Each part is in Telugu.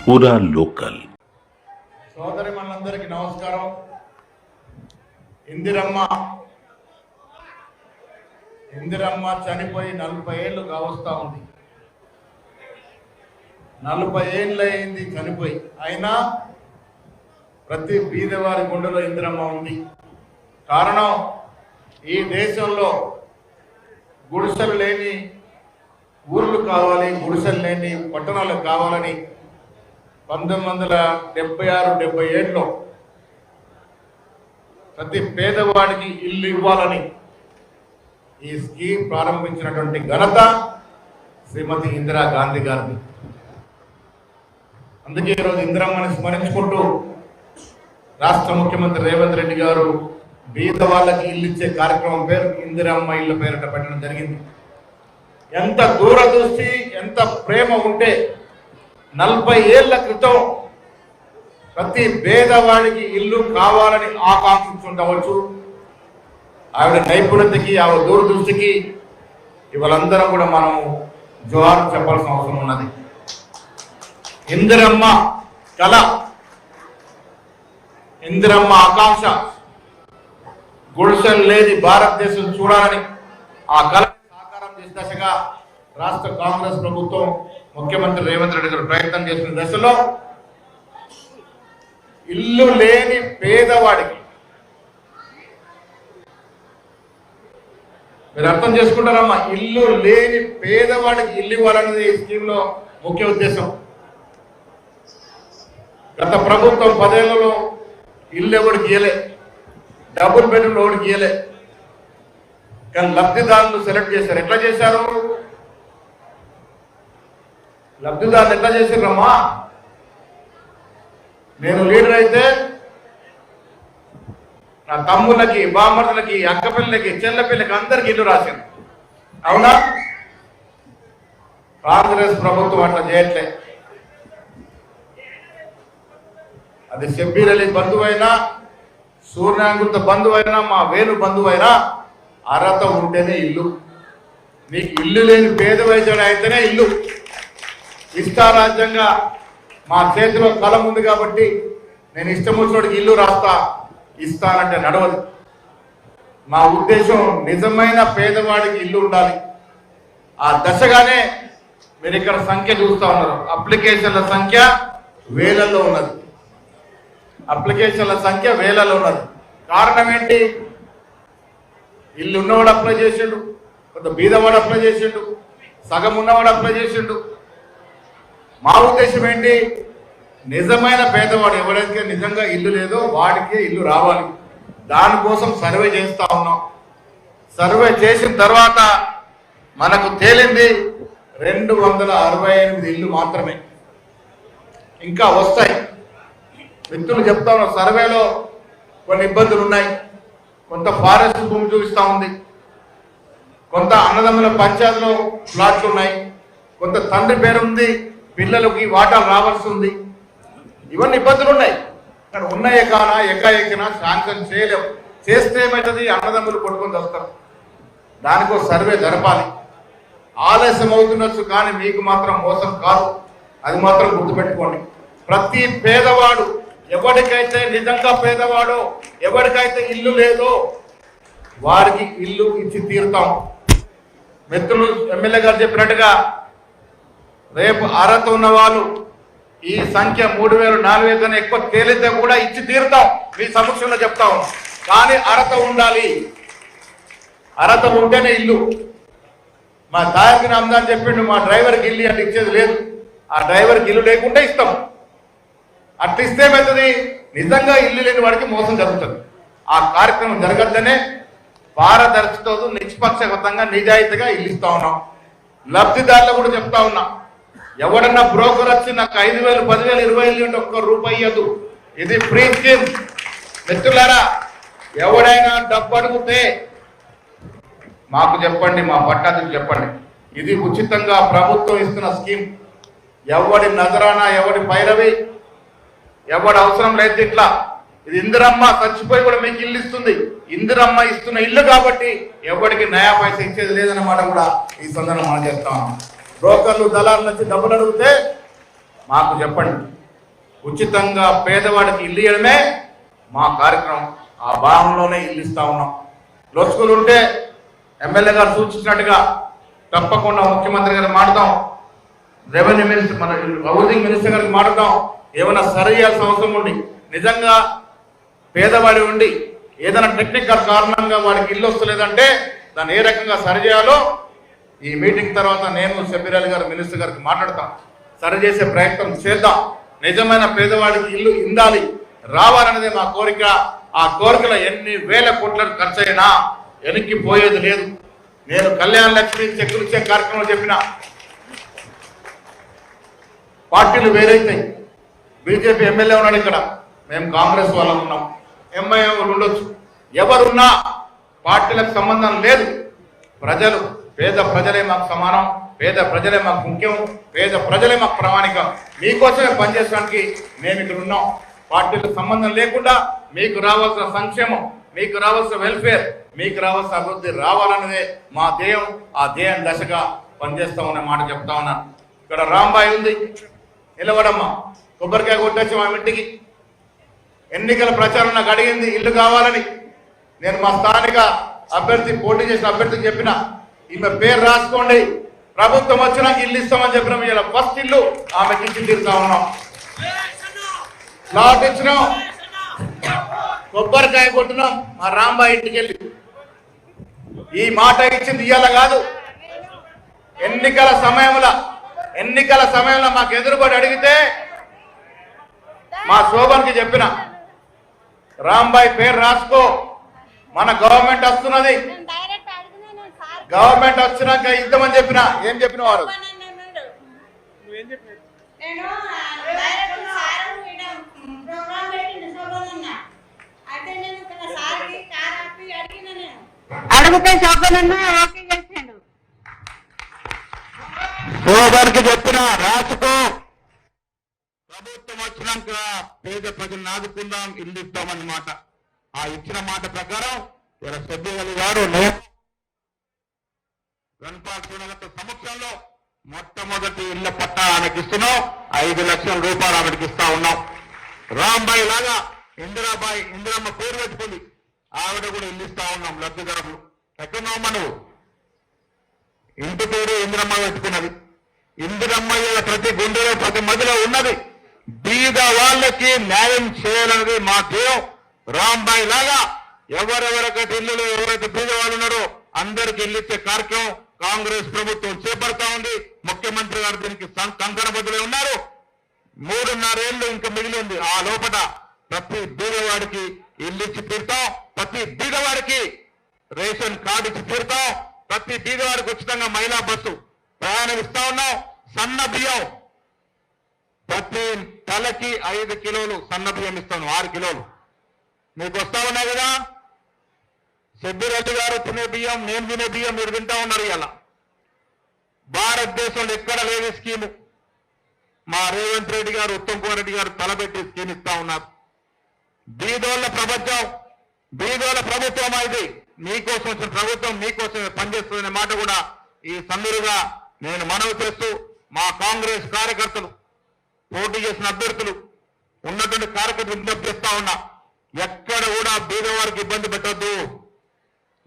పూరా లోకల్. సోదరి మనందరికీ నమస్కారం. ఇందిరమ్మ చనిపోయి 40 ఏళ్ళు కావస్తా ఉంది. 40 ఏళ్ళు అయింది చనిపోయి. అయినా ప్రతి బీదవారి గుండెలో ఇందిరమ్మ ఉంది. కారణం, ఈ దేశంలో గుడిసెలు లేని ఊర్లు కావాలి, గుడిసెలు లేని పట్టణాలు కావాలని 1976-77లో ప్రతి పేదవాడికి ఇల్లు ఇవ్వాలని ఈ స్కీమ్ ప్రారంభించినటువంటి ఘనత శ్రీమతి ఇందిరా గాంధీ గారిది. అందుకే ఈరోజు ఇందిరమ్మని స్మరించుకుంటూ రాష్ట్ర ముఖ్యమంత్రి రేవంత్ రెడ్డి గారు బీద వాళ్ళకి ఇల్లు ఇచ్చే కార్యక్రమం పేరు ఇందిరమ్మ ఇళ్ళ పేరిట పెట్టడం జరిగింది. ఎంత దూరదృష్టి, ఎంత ప్రేమ ఉంటే 40 ఏళ్ల క్రితం ప్రతి పేదవాడికి ఇల్లు కావాలని ఆకాంక్షించుండవచ్చు. ఆవిడ నైపుణ్యతకి, ఆవిడ దూరదృష్టికి ఇవాళందరం కూడా మనం జోహార్ చెప్పాల్సిన అవసరం ఉన్నది. ఇందిరమ్మ కళ, ఇందిరమ్మ ఆకాంక్ష, గుడిసెలు లేని భారతదేశం చూడాలని ఆ కళ సాకారం చేసే దశగా రాష్ట్ర కాంగ్రెస్ ప్రభుత్వం, ముఖ్యమంత్రి రేవంత్ రెడ్డి గారు ప్రయత్నం చేస్తున్న దశలో ఇల్లు లేని పేదవాడికి, మీరు అర్థం చేసుకుంటారమ్మా, ఇల్లు లేని పేదవాడికి ఇల్లు ఇవ్వాలన్నది ఈ స్కీమ్ లో ముఖ్య ఉద్దేశం. గత ప్రభుత్వం 10 ఏళ్లలో ఇల్లు ఎవరికి ఇయ్యలే, డబుల్ బెడ్రూమ్ ఎవరికి ఇయ్యలే. కానీ లబ్ధిదారులు సెలెక్ట్ చేశారు. ఎట్లా చేశారు? లబ్ధిదారులు ఎట్లా చేశారమ్మా? నేను లీడర్ అయితే నా తమ్ముళ్ళకి, బామ్మర్లకి, అక్కపిల్లలకి, చెల్లపిల్లకి అందరికి ఇల్లు రాశాను. అవునా? కాంగ్రెస్ ప్రభుత్వం అట్లా చేయట్లే. అది షబ్బీర్ అలీ బంధువైనా, సూర్యాగుప్త బంధువైనా, మా వేణు బంధువైనా అర్హత ఉంటేనే ఇల్లు. నీకు ఇల్లు లేని పేద వయసుడు అయితేనే ఇల్లు. ఇష్టారాజ్యంగా మా చేతిలో కలం ఉంది కాబట్టి నేను ఇష్టం వచ్చినోడికి ఇల్లు రాస్తా, ఇస్తానంటే నడవదు. మా ఉద్దేశం నిజమైన పేదవాడికి ఇల్లు ఉండాలి. ఆ దశగానే మీరు ఇక్కడ సంఖ్య చూస్తూ ఉన్నారు. అప్లికేషన్ల సంఖ్య వేలల్లో ఉన్నది. అప్లికేషన్ల సంఖ్య వేలలో ఉన్నది. కారణం ఏంటి? ఇల్లు ఉన్నవాడు అప్లై చేసిండు, కొంత బీదవాడు అప్లై చేసిండు, సగం ఉన్నవాడు అప్లై చేసిండు. మా ఉద్దేశం ఏంటి? నిజమైన పేదవాడు ఎవరైతే నిజంగా ఇల్లు లేదో వాడికే ఇల్లు రావాలి. దానికోసం సర్వే చేస్తూ ఉన్నాం. సర్వే చేసిన తర్వాత మనకు తేలింది 268 ఇల్లు మాత్రమే. ఇంకా వస్తాయి. మిత్రులు చెప్తా ఉన్నారు, సర్వేలో కొన్ని ఇబ్బందులు ఉన్నాయి. కొంత ఫారెస్ట్ భూమి చూపిస్తూ ఉంది, కొంత అన్నదమ్ముల పంచాయతీలో ప్లాట్లు ఉన్నాయి, కొంత తండ్రి పేరు ఉంది, పిల్లలకి వాటాలు రావాల్సి ఉంది. ఇవన్నీ ఇబ్బందులు ఉన్నాయి. కానీ ఉన్నాయే కానా ఎక్కినా శాంక్షన్ చేయలేము. చేస్తే ఏమవుతుంది? అన్నదమ్ములు కొట్టుకొని వస్తారు. దానికో సర్వే జరపాలి. ఆలస్యం అవుతుండొచ్చు, కానీ మీకు మాత్రం మోసం కాదు. అది మాత్రం గుర్తుపెట్టుకోండి. ప్రతి పేదవాడు, ఎవరికైతే నిజంగా పేదవాడో, ఎవరికైతే ఇల్లు లేదో వారికి ఇల్లు ఇచ్చి తీరుతాం. మిత్రులు ఎమ్మెల్యే గారు చెప్పినట్టుగా రేపు అర్హత ఉన్న వాళ్ళు ఈ సంఖ్య 3000, 4000 కన్నా ఎక్కువ తేలితే కూడా ఇచ్చి తీరుతాం. మీ సమక్షంలో చెప్తాం. కానీ అర్హత ఉండాలి. అర్హత ఉంటేనే ఇల్లు. మా దాయకి రామ్దాన్ చెప్పిండు, మా డ్రైవర్కి ఇల్లు అంటే ఇచ్చేది లేదు. ఆ డ్రైవర్కి ఇల్లు లేకుండా ఇస్తాం. అట్లా ఇస్తే ఏమవుతుంది? నిజంగా ఇల్లు లేని వాడికి మోసం జరుగుతుంది. ఆ కార్యక్రమం జరగద్దనే పారదర్శకతో, నిష్పక్షపాతంగా, నిజాయితీగా ఇల్లు ఇస్తా ఉన్నాం. లబ్ధిదారులు కూడా చెప్తా ఉన్నా, ఎవడన్నా బ్రోకర్ వచ్చి నాకు 5,000, 10,000, 20,000 అంటే ఒక్క రూపాయి ఇవ్వదు. ఇది ఫ్రీ స్కీమ్. మిత్రులారా, ఎవడైనా డబ్బు అడిగితే మాకు చెప్పండి, మా పట్టాలకు చెప్పండి. ఇది ఉచితంగా ప్రభుత్వం ఇస్తున్న స్కీమ్. ఎవడి నజరానా, ఎవడి పైరవి, ఎవడు అవసరం లేదు. ఇట్లా ఇది ఇందిరమ్మ చచ్చిపోయి కూడా మీకు ఇల్లు ఇస్తుంది. ఇందిరమ్మ ఇస్తున్న ఇల్లు కాబట్టి ఎవరికి నయా పైసా ఇచ్చేది లేదన్నమాట కూడా ఈ సందర్భంగా మనం చెప్తాం. బ్రోకర్లు, దళారులు వచ్చి డబ్బులు అడిగితే మాకు చెప్పండి. ఉచితంగా పేదవాడికి ఇల్లు ఇవ్వడమే మా కార్యక్రమం. ఆ భాగంలోనే ఇల్లు ఇస్తా ఉన్నాం. లొసుగులు ఉంటే ఎమ్మెల్యే గారు సూచించినట్టుగా తప్పకుండా ముఖ్యమంత్రి గారు మాట్లాడతాం, రెవెన్యూ మినిస్టర్ మన హౌసింగ్ మినిస్టర్ గారికి మాట్లాడతాం. ఏమైనా సరి చేయాల్సిన అవసరం ఉండి నిజంగా పేదవాడి ఉండి ఏదైనా టెక్నికల్ కారణంగా వాడికి ఇల్లు వస్తలేదంటే దాన్ని ఏ రకంగా సరి చేయాలో ఈ మీటింగ్ తర్వాత నేను షబ్బీర్ అలీ గారు మినిస్టర్ గారికి మాట్లాడతాం. సరి చేసే ప్రయత్నం చేద్దాం. నిజమైన పేదవాడికి ఇల్లు ఇందాలి, రావాలనేది మా కోరిక. ఆ కోరికలో ఎన్ని వేల కోట్లకు ఖర్చు అయినా వెనక్కి పోయేది లేదు. నేను కళ్యాణ లక్ష్మి చెక్కులు ఇచ్చే కార్యక్రమం చెప్పిన పార్టీలు వేరైతాయి. బీజేపీ ఎమ్మెల్యే ఉన్నాడు ఇక్కడ, మేము కాంగ్రెస్ వాళ్ళం ఉన్నాం, ఎంఐఎం ఉండొచ్చు, ఎవరున్నా పార్టీలకు సంబంధం లేదు. ప్రజలు పేద ప్రజలే మాకు సమానం, పేద ప్రజలే మాకు ముఖ్యం, పేద ప్రజలే మాకు ప్రామాణికం. మీకోసమే పనిచేయడానికి మేము ఇక్కడ ఉన్నాం. పార్టీలకు సంబంధం లేకుండా మీకు రావాల్సిన సంక్షేమం, మీకు రావాల్సిన వెల్ఫేర్, మీకు రావాల్సిన అభివృద్ధి రావాలన్నదే మా ధ్యేయం. ఆ ధ్యేయం దశగా పనిచేస్తామనే మాట చెప్తా ఉన్నాను. ఇక్కడ రాంబాయి ఉంది, నిలబడమ్మా, కొబ్బరికాయ కొట్టొచ్చి మా ఇంటికి ఎన్నికల ప్రచారం నాకు అడిగింది ఇల్లు కావాలని. నేను మా స్థానిక అభ్యర్థి పోటీ చేసిన అభ్యర్థికి చెప్పిన, ఈమె పేరు రాసుకోండి, ప్రభుత్వం వచ్చినాక ఇల్లు ఇస్తామని చెప్పినాం. ఇలా ఫస్ట్ ఇల్లు ఆమెకి ఇచ్చి తీరుతా ఉన్నాం. ప్లాట్ ఇచ్చినాం, కొబ్బరికాయ కొట్టినాం మా రాంబాయి ఇంటికి వెళ్ళి. ఈ మాట ఇచ్చింది ఇయ్యాల కాదు, ఎన్నికల సమయంలో మాకు ఎదురుబడి అడిగితే మా శోభన్కి చెప్పిన, రాంబాయి పేరు రాసుకో, మన గవర్నమెంట్ వస్తున్నది, గవర్నమెంట్ వచ్చినాక ఇద్దామని చెప్పిన. ఏం చెప్పిన వారు అడిగితే శోభన్కి చెప్పిన, రాసుకో, ప్రభుత్వం వచ్చినాక పేద ప్రజలను ఆదుకుందాం, ఇల్లు ఇస్తామన్నమాట. ఆ ఇచ్చిన మాట ప్రకారం ఇలా షబ్బీర్ అలీ గారు సమక్షంలో మొట్టమొదటి ఇళ్ల పట్టా ఆమెకి ఇస్తున్నాం. 5 లక్షల రూపాయలు ఆమెకి ఇస్తా ఉన్నాం. రాంబాయి లాగా ఇందిరమ్మ పేరు పెట్టుకుంది, ఆవిడ కూడా ఇల్లు ఇస్తా ఉన్నాం లబ్ధిదారులు. ఎక్కడున్నావు నువ్వు? ఇంటి పేరు ఇందిరమ్మ పెట్టుకున్నది. ఇందిరమ్మ ప్రతి గుండెలో ప్రతి మదిలో ఉన్నది. బీద వాళ్ళకి న్యాయం చేయాలన్నది మా ధ్యేయం. రాంబాయి లాగా ఎవరెవరికైతే ఇల్లులో ఎవరైతే బీద వాళ్ళు ఉన్నారో అందరికి ఇల్లు ఇచ్చే కార్యక్రమం కాంగ్రెస్ ప్రభుత్వం చేపడతా ఉంది. ముఖ్యమంత్రి గారు దీనికి కంకణబద్దులై ఉన్నారు. 3.5 ఏళ్ళు ఇంకా మిగిలి ఉంది. ఆ లోపల ప్రతి బీదవాడికి ఇల్లు ఇచ్చి తీరుతాం, ప్రతి బీదవాడికి రేషన్ కార్డు ఇచ్చి తీరుతాం, ప్రతి బీదవాడికి ఉచితంగా మహిళా బస్సు ప్రయాణం ఇస్తా ఉన్నాం. సన్న బియ్యం ప్రతి తలకి 5 కిలోలు సన్న బియ్యం ఇస్తాను, 6 కిలోలు మీకు వస్తా ఉన్నాయి కదా. షబ్బీర్ అలీ గారు తినే బియ్యం, నేను తినే బియ్యం మీరు తింటా ఉన్నారు. ఇలా భారతదేశంలో ఎక్కడ లేని స్కీము మా రేవంత్ రెడ్డి గారు, ఉత్తమ్ కుమార్ రెడ్డి గారు తలపెట్టి స్కీమ్ ఇస్తా ఉన్నారు. బీదోళ్ల ప్రభుత్వం ఇది, మీకోసం వచ్చిన ప్రభుత్వం మీకోసమే పనిచేస్తుందనే మాట కూడా ఈ సందర్భంగా నేను మనవి చేస్తూ, మా కాంగ్రెస్ కార్యకర్తలు, పోటీ చేసిన అభ్యర్థులు, ఉన్నటువంటి కార్యకర్తలు విజ్ఞప్తి చేస్తా ఉన్నా, ఎక్కడ కూడా బీదవారికి ఇబ్బంది పెట్టద్దు,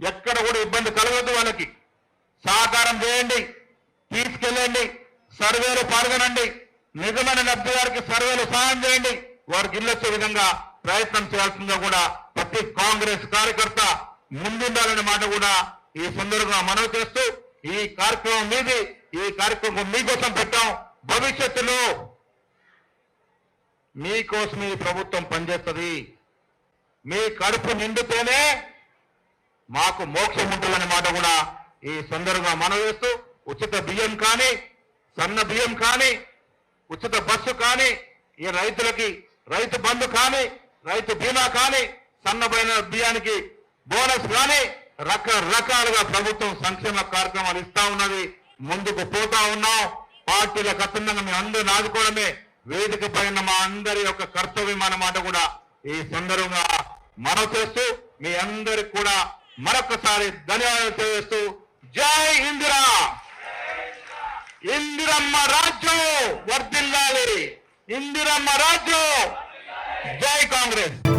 ఎక్కడ కూడా ఇబ్బంది కలగద్దు. వాళ్ళకి సహకారం చేయండి, తీసుకెళ్ళండి, సర్వేలు పాల్గొనండి, నిజమైన లబ్ధిదారికి సర్వేలు సహాయం చేయండి, వారికి ఇల్లు వచ్చే విధంగా ప్రయత్నం చేయాల్సిందిగా కూడా ప్రతి కాంగ్రెస్ కార్యకర్త ముందుండాలనే మాట కూడా ఈ సందర్భంగా మనవి చేస్తూ, ఈ కార్యక్రమం మీది, ఈ కార్యక్రమం మీకోసం పెట్టాం. భవిష్యత్తులో మీకోసం ఈ ప్రభుత్వం పనిచేస్తుంది. మీ కడుపు నిండితేనే మాకు మోక్షం ఉంటుందనే మాట కూడా ఈ సందర్భంగా మనవి చేస్తూ, ఉచిత బియ్యం కానీ, సన్న బియ్యం కానీ, ఉచిత బస్సు కానీ, ఈ రైతులకి రైతు బంధు కానీ, రైతు బీమా కానీ, సన్నబైన బియ్యానికి బోనస్ కానీ, రకరకాలుగా ప్రభుత్వం సంక్షేమ కార్యక్రమాలు ఇస్తా ఉన్నది. ముందుకు పోతా ఉన్నాం. పార్టీలకు అతీతంగా మీ అందరూ ఆదుకోవడమే వేదిక పైన మా అందరి యొక్క కర్తవ్యం అన్నమాట కూడా ఈ సందర్భంగా మనవి చేస్తూ, మీ అందరికి కూడా మరొకసారి ధన్యవాదాలు తెలియజేస్తూ, జై ఇందిరా, ఇందిరమ్మ రాజ్యం వర్ధిల్లాలి, ఇందిరమ్మ రాజ్యం. జై కాంగ్రెస్.